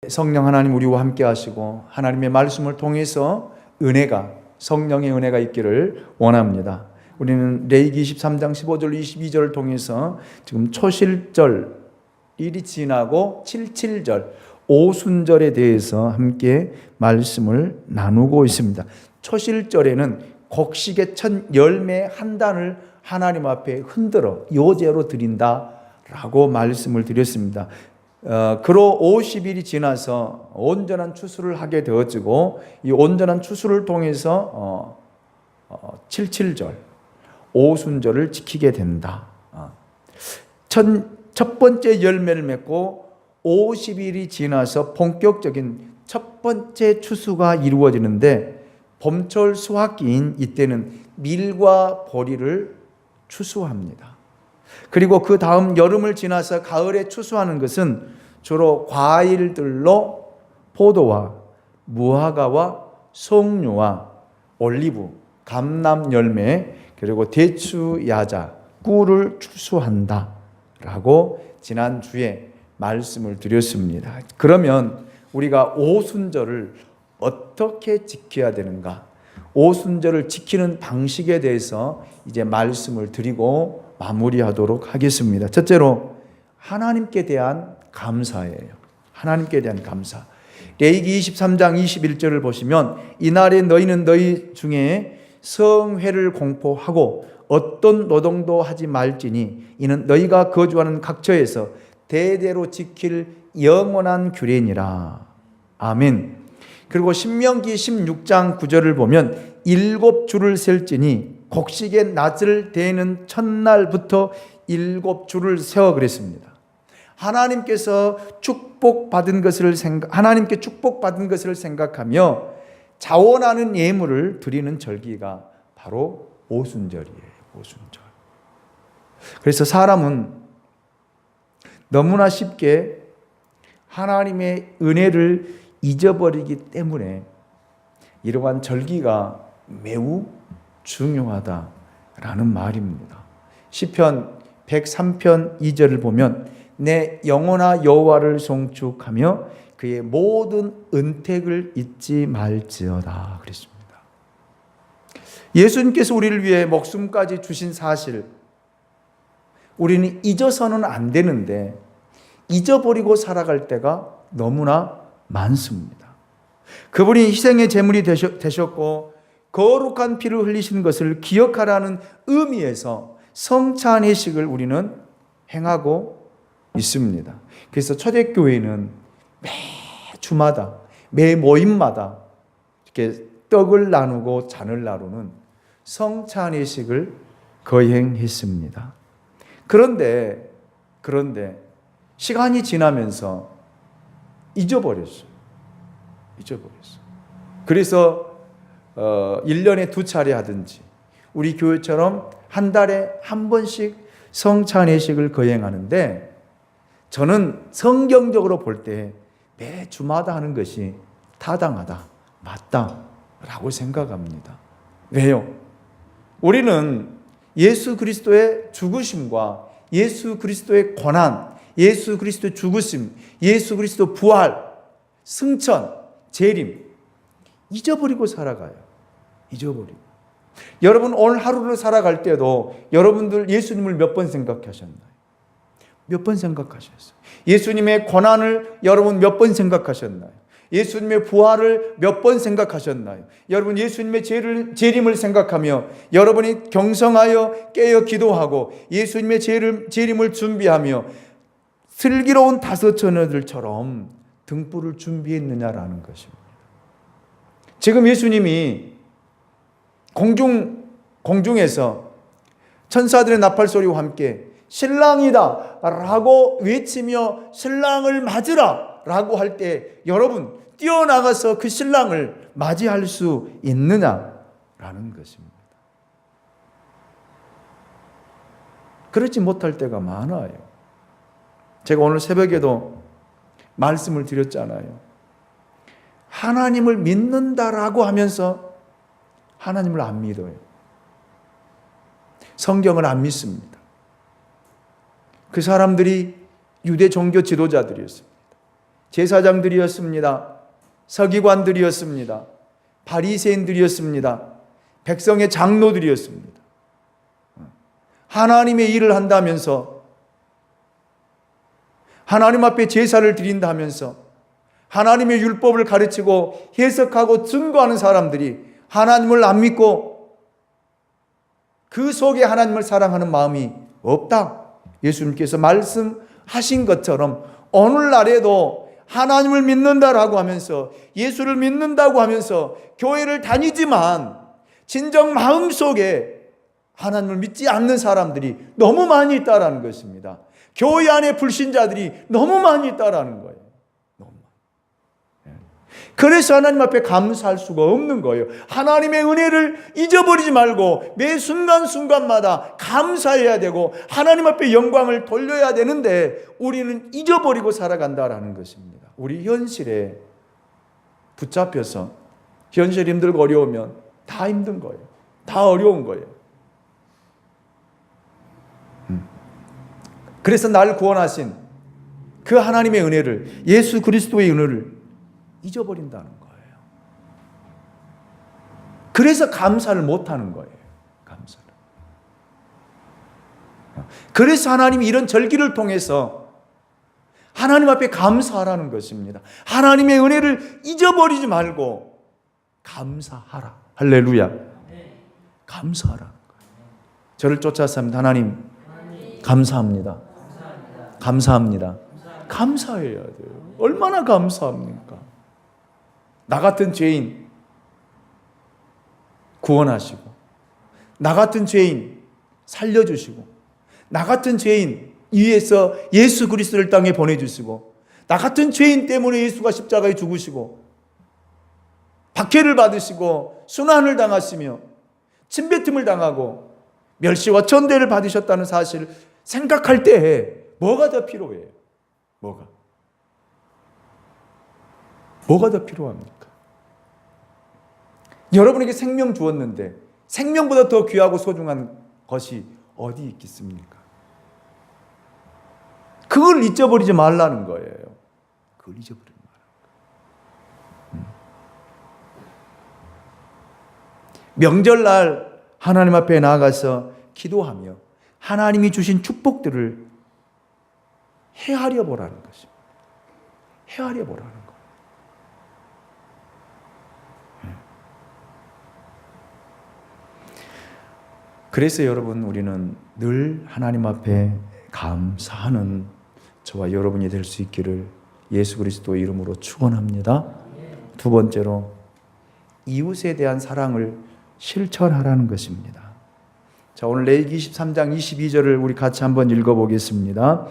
성령 하나님 우리와 함께 하시고 하나님의 말씀을 통해서 성령의 은혜가 있기를 원합니다. 우리는 레위기 23장 15절 22절을 통해서 지금 초실절 일이 지나고 77절 오순절에 대해서 함께 말씀을 나누고 있습니다. 초실절에는 곡식의 첫 열매 한 단을 하나님 앞에 흔들어 요제로 드린다라고 말씀을 드렸습니다. 그로 50일이 지나서 온전한 추수를 하게 되어지고 이 온전한 추수를 통해서 77절 오순절을 지키게 된다. 첫 번째 열매를 맺고 50일이 지나서 본격적인 첫 번째 추수가 이루어지는데 봄철 수확기인 이때는 밀과 보리를 추수합니다. 그리고 그 다음 여름을 지나서 가을에 추수하는 것은 주로 과일들로 포도와 무화과와 석류와 올리브, 감람 열매, 그리고 대추, 야자, 꿀을 추수한다라고 지난주에 말씀을 드렸습니다. 그러면 우리가 오순절을 어떻게 지켜야 되는가? 오순절을 지키는 방식에 대해서 이제 말씀을 드리고 마무리하도록 하겠습니다. 첫째로 하나님께 대한 감사예요. 하나님께 대한 감사. 레위기 23장 21절을 보시면 이날에 너희는 너희 중에 성회를 공포하고 어떤 노동도 하지 말지니 이는 너희가 거주하는 각처에서 대대로 지킬 영원한 규례니라. 아멘. 그리고 신명기 16장 9절을 보면 7주를 셀지니 곡식의 낫을 대는 첫날부터 7주를 세워 그랬습니다. 하나님께 축복받은 것을 생각하며 자원하는 예물을 드리는 절기가 바로 오순절이에요. 오순절. 그래서 사람은 너무나 쉽게 하나님의 은혜를 잊어버리기 때문에 이러한 절기가 매우 중요하다라는 말입니다. 시편 103편 2절을 보면 내 영혼아 여호와를 송축하며 그의 모든 은택을 잊지 말지어다 그랬습니다. 예수님께서 우리를 위해 목숨까지 주신 사실 우리는 잊어서는 안 되는데 잊어버리고 살아갈 때가 너무나 많습니다. 그분이 희생의 제물이 되셨고 거룩한 피를 흘리신 것을 기억하라는 의미에서 성찬회식을 우리는 행하고 있습니다. 그래서 초대교회는 매 주마다 매 모임마다 이렇게 떡을 나누고 잔을 나누는 성찬회식을 거행했습니다. 그런데 시간이 지나면서 잊어버렸어요. 그래서 1년에 2차례 하든지 우리 교회처럼 한 달에 한 번씩 성찬회식을 거행하는데 저는 성경적으로 볼 때 매 주마다 하는 것이 타당하다, 맞다라고 생각합니다. 왜요? 우리는 예수 그리스도의 죽으심과 예수 그리스도의 고난, 예수 그리스도의 죽으심, 예수 그리스도 부활, 승천, 재림 잊어버리고 살아가요. 잊어버리고. 여러분 오늘 하루를 살아갈 때도 여러분들 예수님을 몇 번 생각하셨나요? 몇 번 생각하셨어요? 예수님의 고난을 여러분 몇 번 생각하셨나요? 예수님의 부활을 몇 번 생각하셨나요? 여러분 예수님의 재림을 생각하며 여러분이 경성하여 깨어 기도하고 예수님의 재림을 준비하며 슬기로운 다섯 처녀들처럼 등불을 준비했느냐라는 것입니다. 지금 예수님이 공중에서 천사들의 나팔 소리와 함께 신랑이다 라고 외치며 신랑을 맞으라 라고 할 때 여러분 뛰어나가서 그 신랑을 맞이할 수 있느냐라는 것입니다. 그렇지 못할 때가 많아요. 제가 오늘 새벽에도 말씀을 드렸잖아요. 하나님을 믿는다라고 하면서 하나님을 안 믿어요. 성경을 안 믿습니다. 그 사람들이 유대 종교 지도자들이었습니다. 제사장들이었습니다. 서기관들이었습니다. 바리새인들이었습니다. 백성의 장로들이었습니다. 하나님의 일을 한다면서, 하나님 앞에 제사를 드린다면서, 하나님의 율법을 가르치고 해석하고 증거하는 사람들이 하나님을 안 믿고 그 속에 하나님을 사랑하는 마음이 없다. 예수님께서 말씀하신 것처럼 오늘날에도 하나님을 믿는다라고 하면서, 예수를 믿는다고 하면서 교회를 다니지만 진정 마음속에 하나님을 믿지 않는 사람들이 너무 많이 있다라는 것입니다. 교회 안에 불신자들이 너무 많이 있다라는 거예요. 너무 많이. 그래서 하나님 앞에 감사할 수가 없는 거예요. 하나님의 은혜를 잊어버리지 말고 매 순간순간마다 감사해야 되고 하나님 앞에 영광을 돌려야 되는데 우리는 잊어버리고 살아간다라는 것입니다. 우리 현실에 붙잡혀서 현실 힘들고 어려우면 다 힘든 거예요. 다 어려운 거예요. 그래서 나를 구원하신 그 하나님의 은혜를, 예수 그리스도의 은혜를 잊어버린다는 거예요. 그래서 감사를 못하는 거예요. 감사를. 그래서 하나님이 이런 절기를 통해서 하나님 앞에 감사하라는 것입니다. 하나님의 은혜를 잊어버리지 말고 감사하라. 할렐루야. 감사하라는 거예요. 저를 쫓아섭니다. 하나님 감사합니다. 감사합니다. 감사해야 돼요. 얼마나 감사합니까? 나 같은 죄인 구원하시고, 나 같은 죄인 살려주시고, 나 같은 죄인 위해서 예수 그리스도를 땅에 보내주시고, 나 같은 죄인 때문에 예수가 십자가에 죽으시고 박해를 받으시고 순환을 당하시며 침뱉음을 당하고 멸시와 천대를 받으셨다는 사실을 생각할 때에 뭐가 더 필요해요? 뭐가 더 필요합니까? 여러분에게 생명 주었는데 생명보다 더 귀하고 소중한 것이 어디 있겠습니까? 그걸 잊어버리지 말라는 거예요. 그걸 잊어버리지 말라는 거예요. 명절날 하나님 앞에 나아가서 기도하며 하나님이 주신 축복들을 헤아려 보라는 것입니다. 헤아려 보라는 거예요. 그래서 여러분, 우리는 늘 하나님 앞에 감사하는 저와 여러분이 될 수 있기를 예수 그리스도의 이름으로 축원합니다. 두 번째로, 이웃에 대한 사랑을 실천하라는 것입니다. 자, 오늘 레위기 23장 22절을 우리 같이 한번 읽어보겠습니다.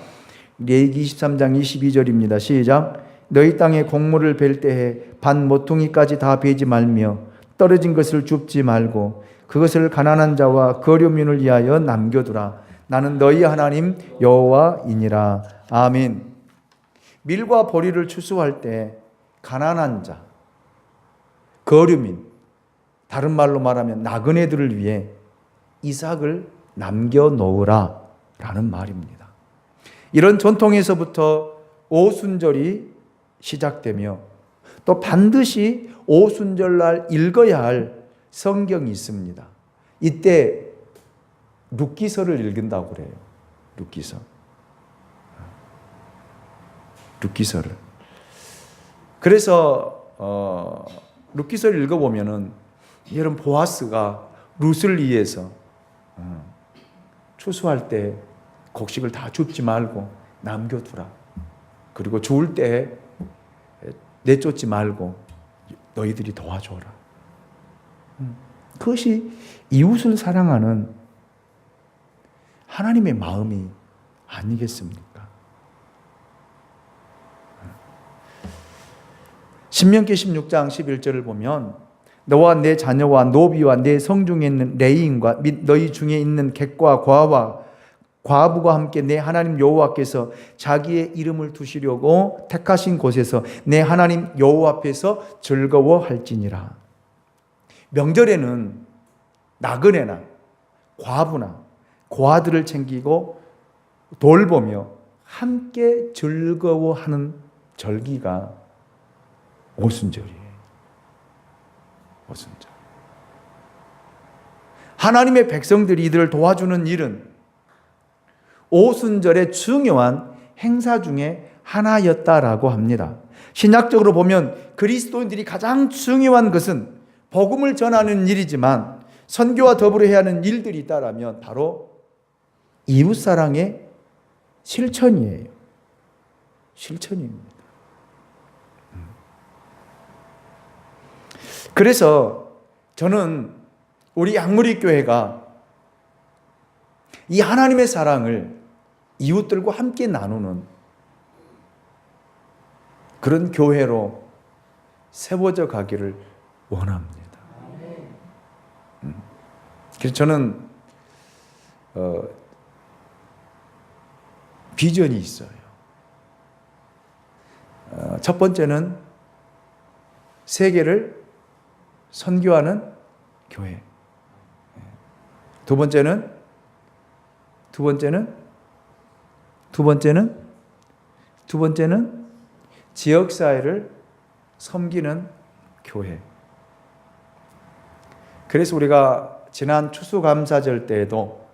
레위기 23장 22절입니다. 시작. 너희 땅에 곡물을 벨 때에 반 모퉁이까지 다 베지 말며 떨어진 것을 줍지 말고 그것을 가난한 자와 거류민을 위하여 남겨두라. 나는 너희 하나님 여호와이니라. 아멘. 밀과 보리를 추수할 때 가난한 자, 거류민, 다른 말로 말하면 나그네들을 위해 이삭을 남겨놓으라 라는 말입니다. 이런 전통에서부터 오순절이 시작되며 또 반드시 오순절날 읽어야 할 성경이 있습니다. 이때 룻기서를 읽는다고 그래요. 룻기서를. 그래서 룻기서를 읽어보면은 여러분, 보아스가 룻을 위해서 추수할 때 곡식을 다 줍지 말고 남겨두라. 그리고 주울 때 내쫓지 말고 너희들이 도와줘라. 그것이 이웃을 사랑하는 하나님의 마음이 아니겠습니까? 신명기 16장 11절을 보면 너와 내 자녀와 노비와 내 성중에 있는 레위인과 및 너희 중에 있는 객과 과와 과부가 함께 내 하나님 여호와께서 자기의 이름을 두시려고 택하신 곳에서 내 하나님 여호와 앞에서 즐거워할지니라. 명절에는 나그네나 과부나 고아들을 챙기고 돌보며 함께 즐거워하는 절기가 오순절이에요. 오순절. 하나님의 백성들이 이들을 도와주는 일은 오순절의 중요한 행사 중에 하나였다라고 합니다. 신약적으로 보면 그리스도인들이 가장 중요한 것은 복음을 전하는 일이지만 선교와 더불어 해야 하는 일들이 있다라면 바로 이웃사랑의 실천이에요. 실천입니다. 그래서 저는 우리 양무리 교회가 이 하나님의 사랑을 이웃들과 함께 나누는 그런 교회로 세워져 가기를 원합니다. 그래서 저는 비전이 있어요. 첫 번째는 세계를 선교하는 교회. 두 번째는 지역사회를 섬기는 교회. 그래서 우리가 지난 추수감사절 때에도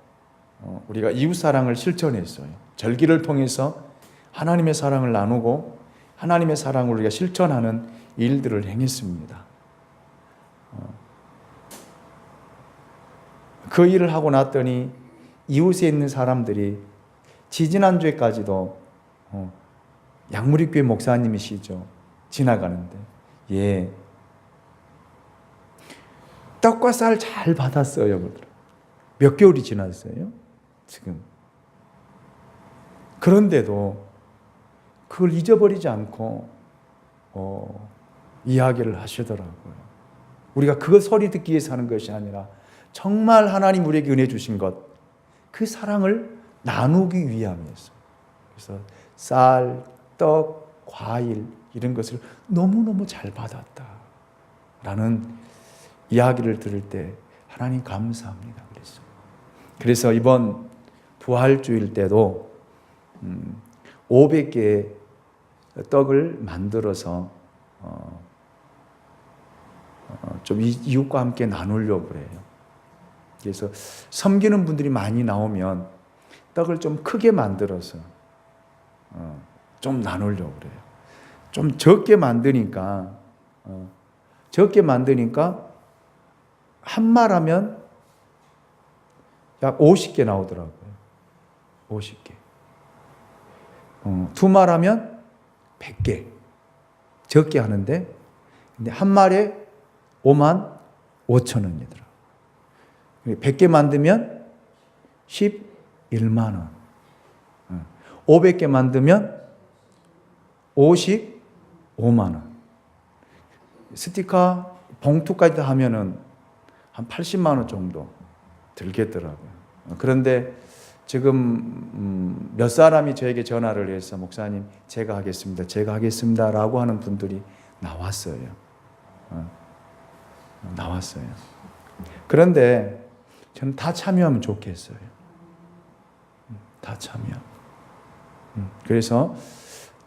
우리가 이웃사랑을 실천했어요. 절기를 통해서 하나님의 사랑을 나누고 하나님의 사랑을 우리가 실천하는 일들을 행했습니다. 그 일을 하고 났더니 이웃에 있는 사람들이 지지난주에까지도 양무리교회 목사님이시죠. 지나가는데 떡과 쌀 잘 받았어요. 몇 개월이 지났어요. 지금. 그런데도 그걸 잊어버리지 않고 이야기를 하시더라고요. 우리가 그거 소리 듣기 위해서 하는 것이 아니라 정말 하나님 우리에게 은혜 주신 것, 그 사랑을 나누기 위함이었어요. 그래서 쌀, 떡, 과일 이런 것을 너무너무 잘 받았다라는 이야기를 들을 때 하나님 감사합니다. 그래서 이번 부활주일 때도 500개의 떡을 만들어서 좀 이웃과 함께 나누려고 그래요. 그래서 섬기는 분들이 많이 나오면 떡을 좀 크게 만들어서 좀 나누려고 그래요. 좀 적게 만드니까 한 말하면 약 50개 나오더라고요. 50개. 두 말하면 100개. 적게 하는데 근데 한 말에 55,000원이더라고요. 100개 만들면 11만 원. 500개 만들면 55만 원. 스티커 봉투까지 하면은 한 80만 원 정도 들겠더라고요. 그런데 지금 몇 사람이 저에게 전화를 해서 목사님 제가 하겠습니다 라고 하는 분들이 나왔어요. 그런데 저는 다 참여하면 좋겠어요. 다 참여. 그래서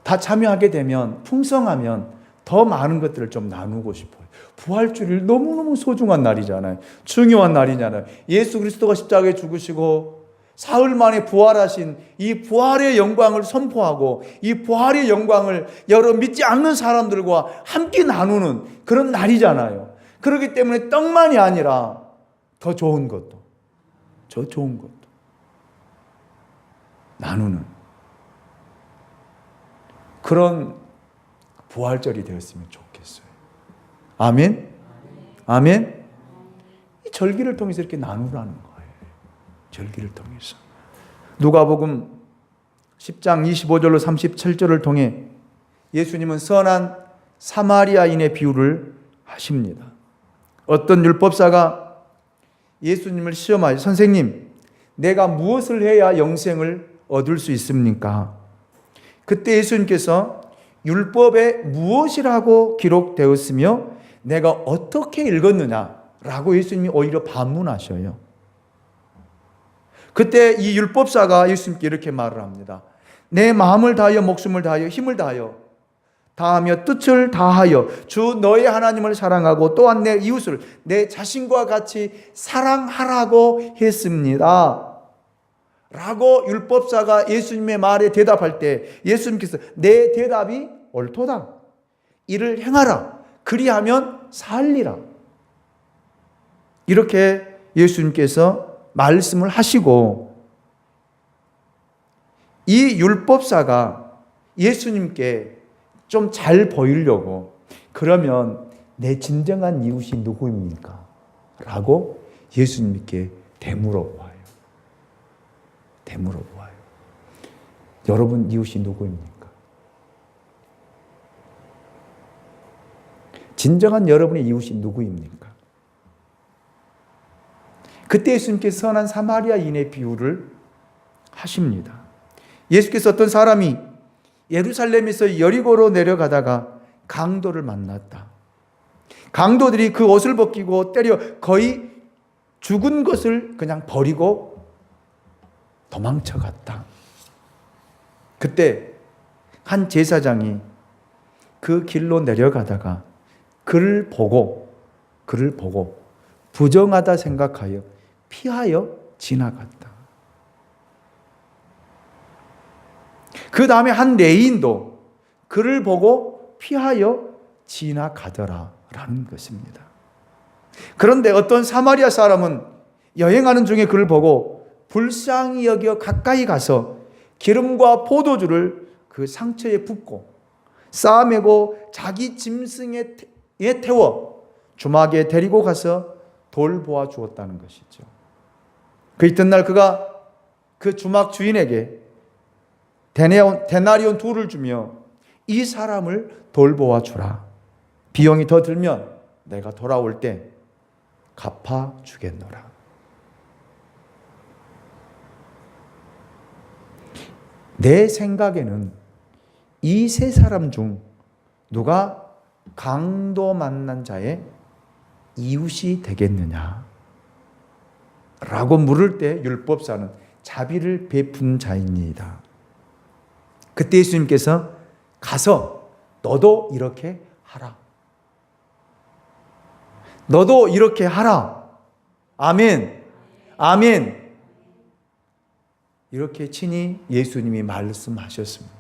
다 참여하게 되면 풍성하면 더 많은 것들을 좀 나누고 싶어요. 부활주일 너무너무 소중한 날이잖아요. 중요한 날이잖아요. 예수 그리스도가 십자가에 죽으시고 사흘 만에 부활하신 이 부활의 영광을 선포하고 이 부활의 영광을 여러 믿지 않는 사람들과 함께 나누는 그런 날이잖아요. 그렇기 때문에 떡만이 아니라 더 좋은 것도 나누는 그런 부활절이 되었으면 좋겠어요. 아멘? 아멘? 이 절기를 통해서 이렇게 나누라는 거예요. 절기를 통해서. 누가복음 10장 25절로 37절을 통해 예수님은 선한 사마리아인의 비유를 하십니다. 어떤 율법사가 예수님을 시험하여 선생님, 내가 무엇을 해야 영생을 얻을 수 있습니까? 그때 예수님께서 율법에 무엇이라고 기록되었으며 내가 어떻게 읽었느냐라고 예수님이 오히려 반문하셔요. 그때 이 율법사가 예수님께 이렇게 말을 합니다. 내 마음을 다하여 목숨을 다하여 힘을 다하여 다하며 뜻을 다하여 주 너의 하나님을 사랑하고 또한 내 이웃을 내 자신과 같이 사랑하라고 했습니다. 라고 율법사가 예수님의 말에 대답할 때 예수님께서 내 대답이 옳도다. 이를 행하라. 그리하면 살리라. 이렇게 예수님께서 말씀을 하시고 이 율법사가 예수님께 좀 잘 보이려고 그러면 내 진정한 이웃이 누구입니까? 라고 예수님께 되물어보아요. 되물어보아요. 여러분 이웃이 누구입니까? 진정한 여러분의 이웃이 누구입니까? 그때 예수님께서 선한 사마리아인의 비유를 하십니다. 예수께서 어떤 사람이 예루살렘에서 여리고로 내려가다가 강도를 만났다. 강도들이 그 옷을 벗기고 때려 거의 죽은 것을 그냥 버리고 도망쳐갔다. 그때 한 제사장이 그 길로 내려가다가 그를 보고 부정하다 생각하여 피하여 지나갔다. 그 다음에 한 레위인도 그를 보고 피하여 지나가더라 라는 것입니다. 그런데 어떤 사마리아 사람은 여행하는 중에 그를 보고 불쌍히 여겨 가까이 가서 기름과 포도주를 그 상처에 붓고 싸매고 자기 짐승에 태워 주막에 데리고 가서 돌보아 주었다는 것이죠. 그 이튿날 그가 그 주막 주인에게 데나리온 2를 주며 이 사람을 돌보아 주라. 비용이 더 들면 내가 돌아올 때 갚아 주겠노라. 내 생각에는 이 세 사람 중 누가 강도 만난 자의 이웃이 되겠느냐 라고 물을 때 율법사는 자비를 베푼 자입니다. 그때 예수님께서 가서 너도 이렇게 하라. 너도 이렇게 하라. 아멘. 아멘. 이렇게 친히 예수님이 말씀하셨습니다.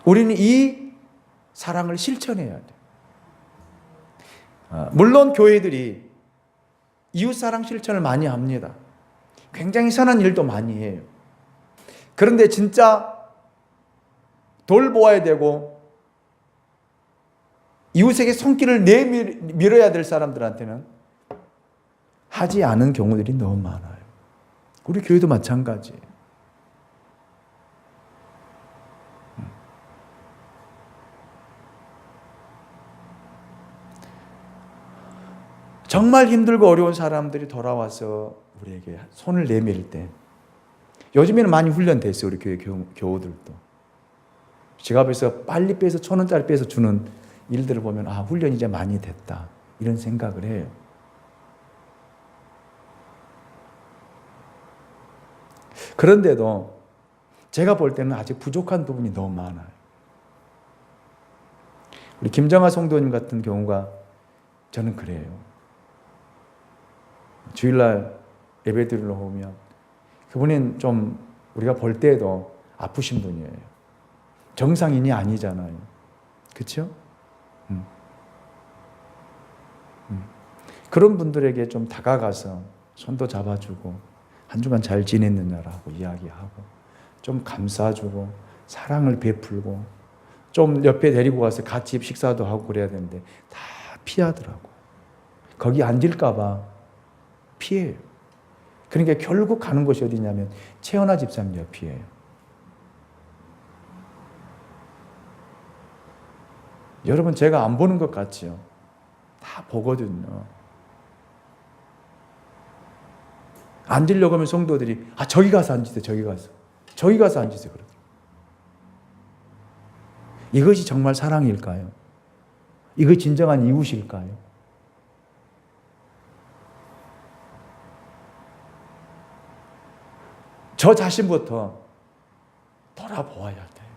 우리는 이 사랑을 실천해야 돼. 물론 교회들이 이웃사랑 실천을 많이 합니다. 굉장히 선한 일도 많이 해요. 그런데 진짜 돌보아야 되고 이웃에게 손길을 내밀어야 될 사람들한테는 하지 않은 경우들이 너무 많아요. 우리 교회도 마찬가지예요. 정말 힘들고 어려운 사람들이 돌아와서 우리에게 손을 내밀 때 요즘에는 많이 훈련됐어요. 우리 교회 교우들도. 지갑에서 빨리 빼서 1,000원짜리 빼서 주는 일들을 보면 아, 훈련이 이제 많이 됐다. 이런 생각을 해요. 그런데도 제가 볼 때는 아직 부족한 부분이 너무 많아요. 우리 김정아 성도님 같은 경우가 저는 그래요. 주일날 예배 드리러 오면 그분은 좀 우리가 볼 때에도 아프신 분이에요. 정상인이 아니잖아요. 그렇죠? 그런 분들에게 좀 다가가서 손도 잡아주고 한 주간 잘 지냈느냐라고 이야기하고 좀 감싸주고 사랑을 베풀고 좀 옆에 데리고 가서 같이 식사도 하고 그래야 되는데 다 피하더라고요. 거기 앉을까 봐 피해요. 그러니까 결국 가는 곳이 어디냐면 최연아 집사님 옆이에요. 여러분 제가 안 보는 것 같죠? 다 보거든요. 앉으려고 하면 성도들이 아 저기 가서 앉으세요. 저기 가서 앉으세요. 그러더라고요. 이것이 정말 사랑일까요? 이것이 진정한 이웃일까요? 저 자신부터 돌아보아야 돼요.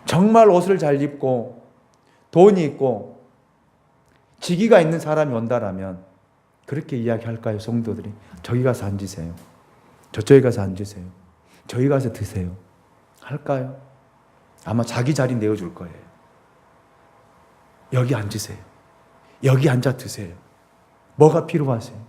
정말 옷을 잘 입고 돈이 있고 직위가 있는 사람이 온다라면 그렇게 이야기할까요? 성도들이 저기 가서 앉으세요. 저쪽에 가서 앉으세요. 저기 가서 드세요. 할까요? 아마 자기 자리 내어줄 거예요. 여기 앉으세요. 여기 앉아 드세요. 뭐가 필요하세요?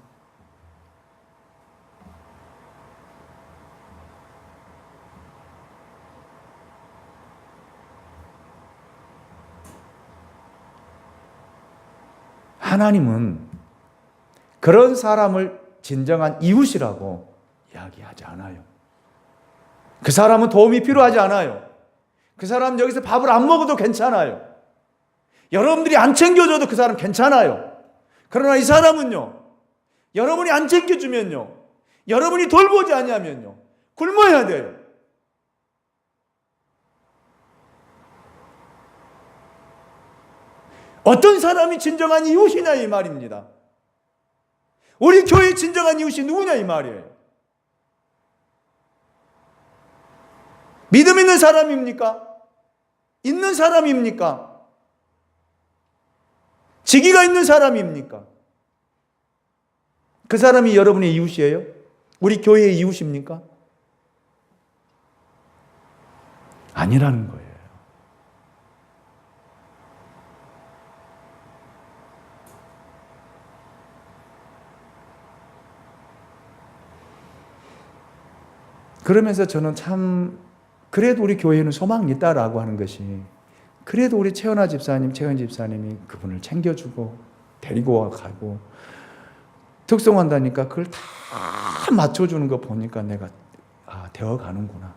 하나님은 그런 사람을 진정한 이웃이라고 이야기하지 않아요. 그 사람은 도움이 필요하지 않아요. 그 사람 여기서 밥을 안 먹어도 괜찮아요. 여러분들이 안 챙겨줘도 그 사람 괜찮아요. 그러나 이 사람은요, 여러분이 안 챙겨주면요, 여러분이 돌보지 않으면요, 굶어야 돼요. 어떤 사람이 진정한 이웃이냐 이 말입니다. 우리 교회의 진정한 이웃이 누구냐 이 말이에요. 믿음 있는 사람입니까? 있는 사람입니까? 직위가 있는 사람입니까? 그 사람이 여러분의 이웃이에요? 우리 교회의 이웃입니까? 아니라는 거예요. 그러면서 저는 참 그래도 우리 교회는 소망이 있다라고 하는 것이, 그래도 우리 최은아 집사님, 최은 집사님이 그분을 챙겨주고 데리고 가고 특송한다니까 그걸 다 맞춰주는 거 보니까 내가 되어가는구나.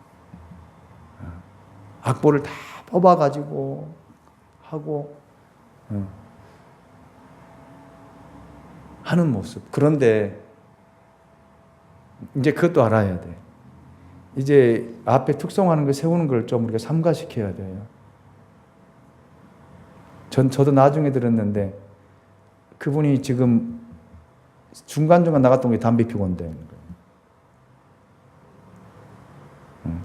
악보를 다 뽑아가지고 하고 하는 모습. 그런데 이제 그것도 알아야 돼. 이제 앞에 특송하는 거 세우는 걸 좀 우리가 삼가시켜야 돼요. 저도 나중에 들었는데 그분이 지금 중간중간 나갔던 게 담배 피고 온다는 거예요.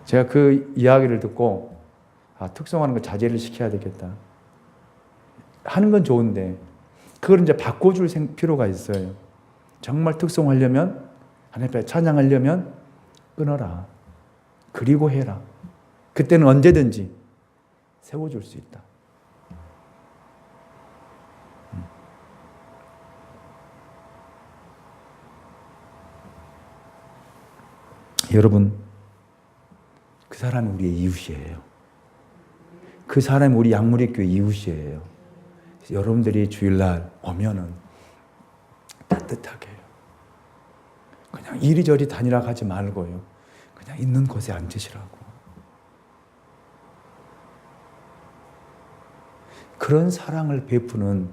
제가 그 이야기를 듣고 특송하는 거 자제를 시켜야 되겠다. 하는 건 좋은데 그걸 이제 바꿔줄 필요가 있어요. 정말 특송하려면, 하나님 앞에 찬양하려면 끊어라. 그리고 해라. 그때는 언제든지 세워줄 수 있다. 여러분, 그 사람이 우리의 이웃이에요. 그 사람이 우리 양무리교회 이웃이에요. 여러분들이 주일날 오면은 따뜻하게 해요. 그냥 이리저리 다니라 하지 말고요. 그냥 있는 곳에 앉으시라고. 그런 사랑을 베푸는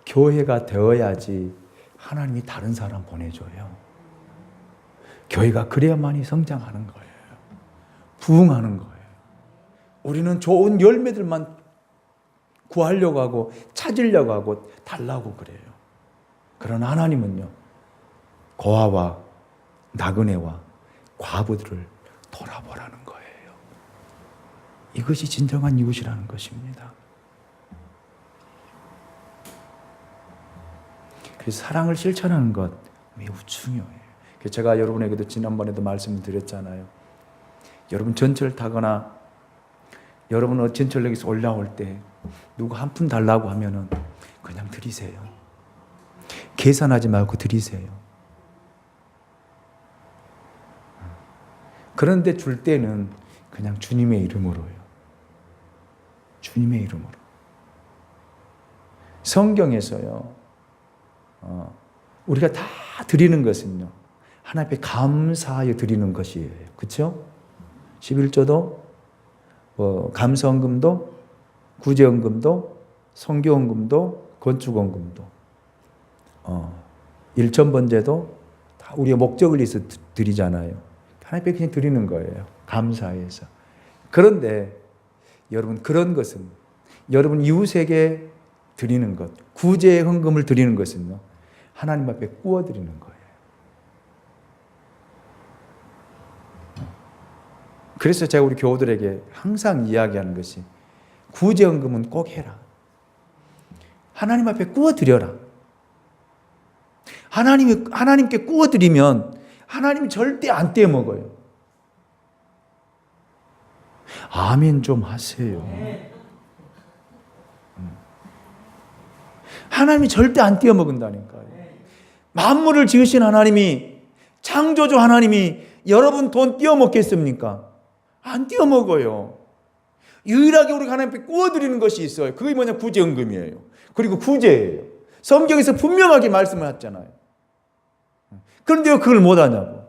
교회가 되어야지 하나님이 다른 사람 보내줘요. 교회가 그래야만이 성장하는 거예요. 부흥하는 거예요. 우리는 좋은 열매들만 구하려고 하고 찾으려고 하고 달라고 그래요. 그러나 하나님은요, 고아와 나그네와 과부들을 돌아보라는 거예요. 이것이 진정한 이웃이라는 것입니다. 그래서 사랑을 실천하는 것 매우 중요해요. 제가 여러분에게도 지난번에도 말씀을 드렸잖아요. 여러분 전철 타거나 여러분 전철역에서 올라올 때 누구 한 푼 달라고 하면은 그냥 드리세요. 계산하지 말고 드리세요. 그런데 줄 때는 그냥 주님의 이름으로요. 주님의 이름으로. 성경에서요, 우리가 다 드리는 것은요, 하나님 앞에 감사하여 드리는 것이에요. 그렇죠? 11조도 감사헌금도 구제헌금도 성교헌금도 건축헌금도 일천번제도 다 우리의 목적을 위해서 드리잖아요. 하나님 앞에 그냥 드리는 거예요. 감사해서. 그런데 여러분, 그런 것은 여러분 이웃에게 드리는 것, 구제 헌금을 드리는 것은요, 하나님 앞에 구워 드리는 거예요. 그래서 제가 우리 교우들에게 항상 이야기하는 것이 구제헌금은 꼭 해라. 하나님 앞에 구워드려라. 하나님께 구워드리면 하나님이 절대 안 떼어먹어요. 아멘 좀 하세요. 하나님이 절대 안 떼어먹는다니까요. 만물을 지으신 하나님이, 창조주 하나님이 여러분 돈 떼어먹겠습니까? 안 떼어먹어요. 유일하게 우리가 하나님 앞에 구워드리는 것이 있어요. 그게 뭐냐? 구제헌금이에요. 그리고 구제예요. 성경에서 분명하게 말씀을 하잖아요. 그런데 왜 그걸 못하냐고.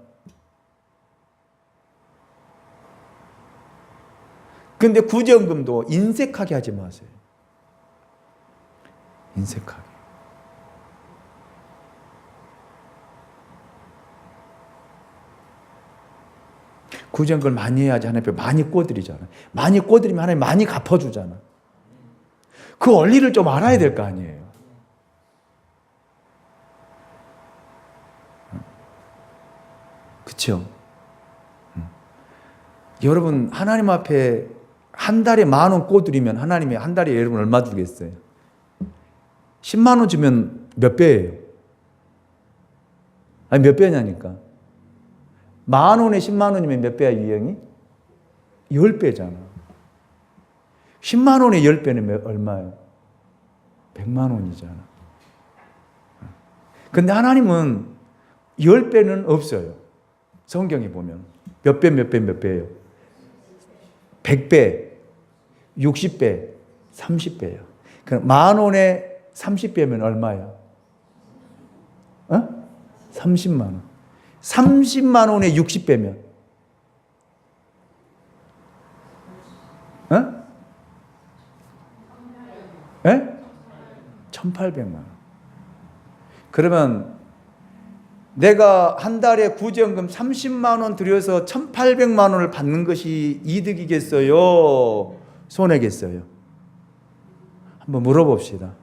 그런데 구제헌금도 인색하게 하지 마세요. 인색하게. 구제헌금을 많이 해야지 하나님 앞에 많이 꿔드리잖아. 많이 꿔드리면 하나님 많이 갚아주잖아. 그 원리를 좀 알아야 될 거 아니에요. 그렇죠? 여러분 하나님 앞에 한 달에 10,000원 꿔드리면 하나님이 한 달에 여러분 얼마 주겠어요? 10만 원 주면 몇 배예요? 아니 몇 배냐니까. 10,000원에 10만 원이면 몇 배야 유형이? 10배잖아. 10만 원에 10배는 얼마예요? 100만 원이잖아. 근데 하나님은 10배는 없어요. 성경에 보면 몇 배예요? 100배, 60배, 30배예요. 그럼 10,000원에 30배면 얼마야? 30만 원. 30만 원에 60배면 예? 1,800만 원. 그러면 내가 한 달에 구제헌금 30만 원 들여서 1,800만 원을 받는 것이 이득이겠어요? 손해겠어요? 한번 물어봅시다.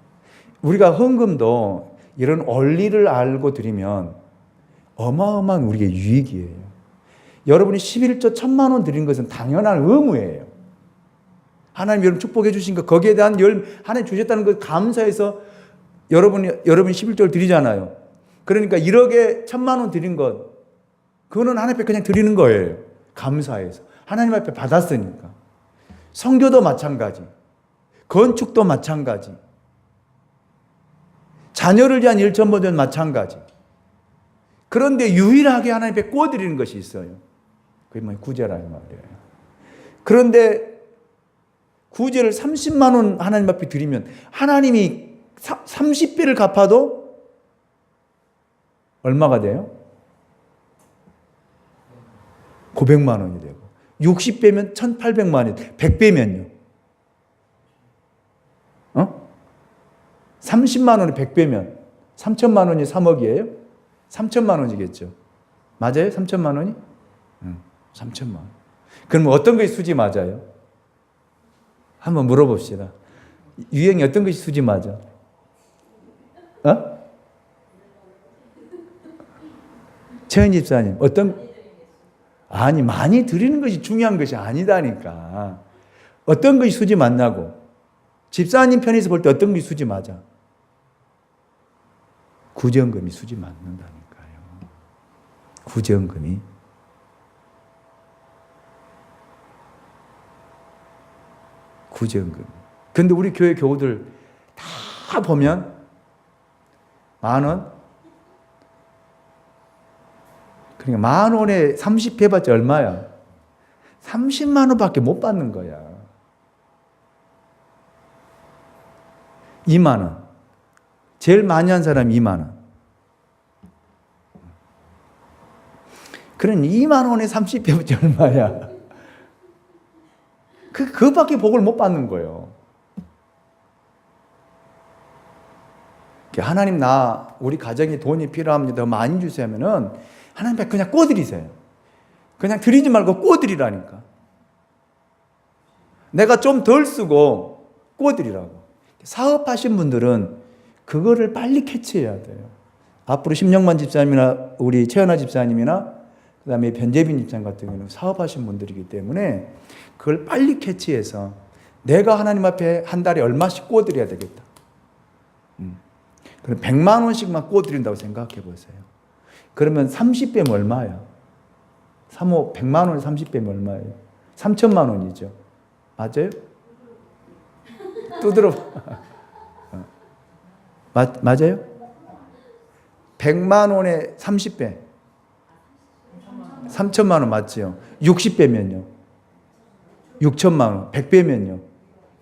우리가 헌금도 이런 원리를 알고 드리면 어마어마한 우리에게 유익이에요. 여러분이 11조 1,000만 원 드린 것은 당연한 의무예요. 하나님 여러분 축복해 주신 것, 거기에 대한 하나님 주셨다는 것 감사해서 여러분이 11조를 드리잖아요. 그러니까 1억에 1,000만 원 드린 것, 그거는 하나님 앞에 그냥 드리는 거예요. 감사해서. 하나님 앞에 받았으니까. 선교도 마찬가지. 건축도 마찬가지. 자녀를 위한 일천번도 마찬가지. 그런데 유일하게 하나님 앞에 꿔드리는 것이 있어요. 그게 뭐냐? 구제라는 말이에요. 그런데 구제를 30만 원 하나님 앞에 드리면 하나님이 30배를 갚아도 얼마가 돼요? 900만 원이 되고 60배면 1,800만 원이 돼요. 100배면요? 30만 원이 100배면 3천만 원이 3억이에요? 3천만 원이겠죠. 맞아요? 3천만 원이? 3천만 원. 그럼 어떤 것이 수지 맞아요? 한번 물어봅시다. 유행이 어떤 것이 수지 맞아? 최은 집사님, 아니, 많이 드리는 것이 중요한 것이 아니다니까. 어떤 것이 수지 맞냐고. 집사님 편에서 볼 때 어떤 것이 수지 맞아? 구제헌금이 수지 맞는다니까요. 구제헌금이. 구제헌금. 근데 우리 교회 교우들 다 보면 10,000원? 그러니까 10,000원에 30 해봤자 얼마야? 30만 원밖에 못 받는 거야. 2만 원. 제일 많이 한 사람이 2만 원. 그럼 2만 원에 30 해봤자 얼마야? 그거밖에 복을 못 받는 거예요. 하나님 우리 가정에 돈이 필요합니다. 더 많이 주세요 하면은 하나님 앞에 그냥 꿔드리세요. 그냥 드리지 말고 꿔드리라니까. 내가 좀 덜 쓰고 꿔드리라고. 사업하신 분들은 그거를 빨리 캐치해야 돼요. 앞으로 심영만 집사님이나 우리 최연아 집사님이나 그다음에 변재빈 입장 같은 경우는 사업하신 분들이기 때문에 그걸 빨리 캐치해서 내가 하나님 앞에 한 달에 얼마씩 꿔드려야 되겠다. 그럼 100만 원씩만 꿔드린다고 생각해 보세요. 그러면 30배면 얼마예요? 100만 원에 30배면 얼마예요? 3천만 원이죠. 맞아요? 두드려. 맞아요? 100만 원에 30배. 3천만 원 맞지요? 60배면요? 6천만 원. 100배면요?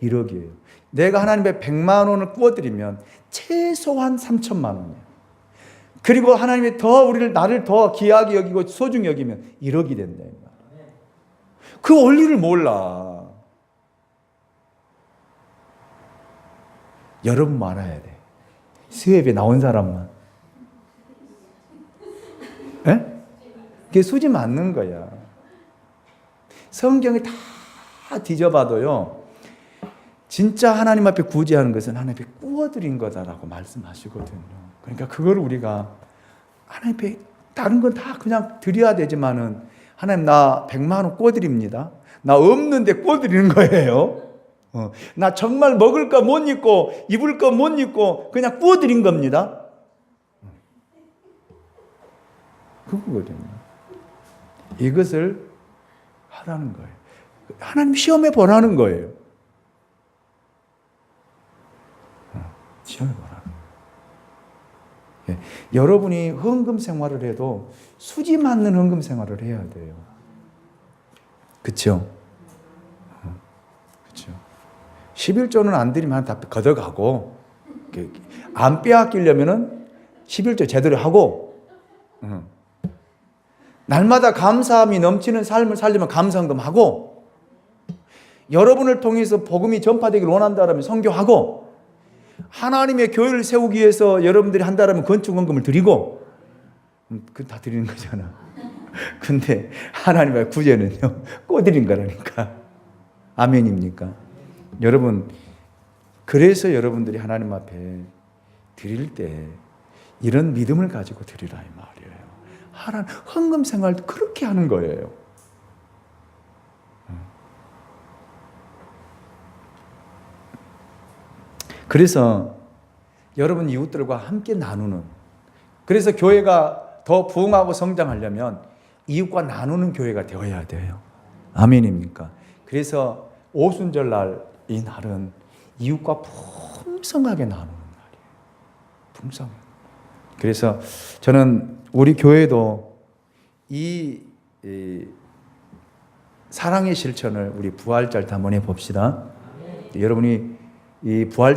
1억이에요. 내가 하나님 앞에 100만 원을 구워드리면 최소한 3천만 원이에요. 그리고 하나님이 나를 더 귀하게 여기고 소중히 여기면 1억이 된다. 그 원리를 몰라. 여러분 알아야 돼. 수협에 나온 사람만. 에? 그게 수지 맞는 거야. 성경에 다 뒤져봐도요. 진짜 하나님 앞에 구제하는 것은 하나님 앞에 구워드린 거다라고 말씀하시거든요. 그러니까 그걸 우리가 하나님 앞에 다른 건 다 그냥 드려야 되지만은 하나님 나 100만 원 구워드립니다. 나 없는데 구워드리는 거예요. 나 정말 먹을 거 못 입고 입을 거 못 입고 그냥 구워드린 겁니다. 그거거든요. 이것을 하라는 거예요. 하나님 시험해 보라는 거예요. 시험해 보라는 거예요. 예. 여러분이 헌금 생활을 해도 수지 맞는 헌금 생활을 해야 돼요. 그렇죠? 그렇죠. 11조는 안 드리면 다 걷어가고 안 빼앗기려면은 11조 제대로 하고 날마다 감사함이 넘치는 삶을 살려면 감사헌금 하고 여러분을 통해서 복음이 전파되기를 원한다면 선교하고 하나님의 교회를 세우기 위해서 여러분들이 한다면 건축헌금을 드리고 그건 다 드리는 거잖아. 근데 하나님의 구제는요 꿔드린 거라니까. 아멘입니까? 여러분 그래서 여러분들이 하나님 앞에 드릴 때 이런 믿음을 가지고 드리라 이 말이에요. 하나님 헌금 생활도 그렇게 하는 거예요. 그래서 여러분 이웃들과 함께 나누는, 그래서 교회가 더 부흥하고 성장하려면 이웃과 나누는 교회가 되어야 돼요. 아멘입니까? 그래서 오순절 날 이 날은 이웃과 풍성하게 나누는 날이에요. 풍성하게. 그래서 저는 우리 교회도 이 사랑의 실천을 우리 부활절 때 한번 해봅시다. 여러분이 이 부활